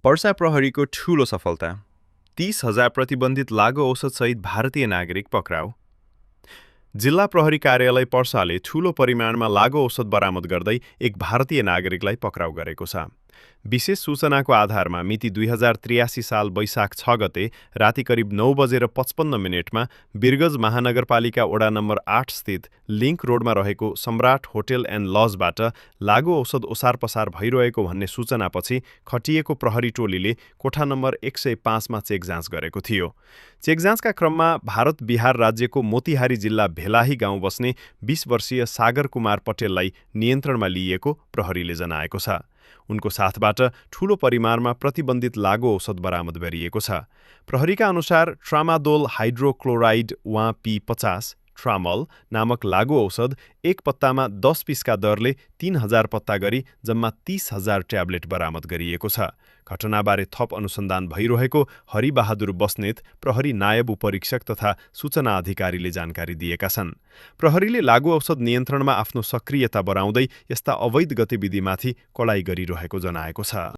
पर्सा प्रहरीको ठूलो सफलता 30,000 प्रतिबन्धित लागु औषधसहित भारतीय नागरिक पक्राउ। जिल्ला प्रहरी कार्यालय पर्साले ठूलो परिमाणमा लागु औषध बरामद गर्दै एक भारतीय नागरिकलाई पक्राउ गरेको छ। विशेष सूचनाको आधारमा मिति 2083 साल वैशाख 6 गते राति करिब 9:55 बिरगज महानगरपालिका वडा नम्बर 8 स्थित लिङ्क रोडमा रहेको सम्राट होटेल एन्ड लजबाट लागु औषध ओसार पसार भइरहेको भन्ने सूचनापछि खटिएको प्रहरी टोलीले कोठा नम्बर 105 मा चेक जाँच गरेको थियो। चेक जाँचका क्रममा भारत बिहार राज्यको मोतिहारी जिल्ला भेलाही गाउँ बस्ने 20 वर्षीय सागर कुमार पटेललाई नियन्त्रणमा लिइएको प्रहरीले जनाएको छ। उनको साथबाट ठूलो परिमाणमा प्रतिबन्धित लागु औषध बरामद गरिएको छ। प्रहरीका अनुसार ट्रामादोल हाइड्रोक्लोराइड वा P50 ट्रामल नामक लागु औषध एक पत्तामा 10 पिसका दरले 3,000 पत्ता गरी जम्मा 30,000 ट्याब्लेट बरामद गरिएको छ। घटनाबारे थप अनुसन्धान भइरहेको हरिबहादुर बस्नेत प्रहरी नायब उपरीक्षक तथा सूचना अधिकारीले जानकारी दिएका छन्। प्रहरीले लागु औषध नियन्त्रणमा आफ्नो सक्रियता बढाउँदै यस्ता अवैध गतिविधिमाथि कडाई गरिरहेको जनाएको छ।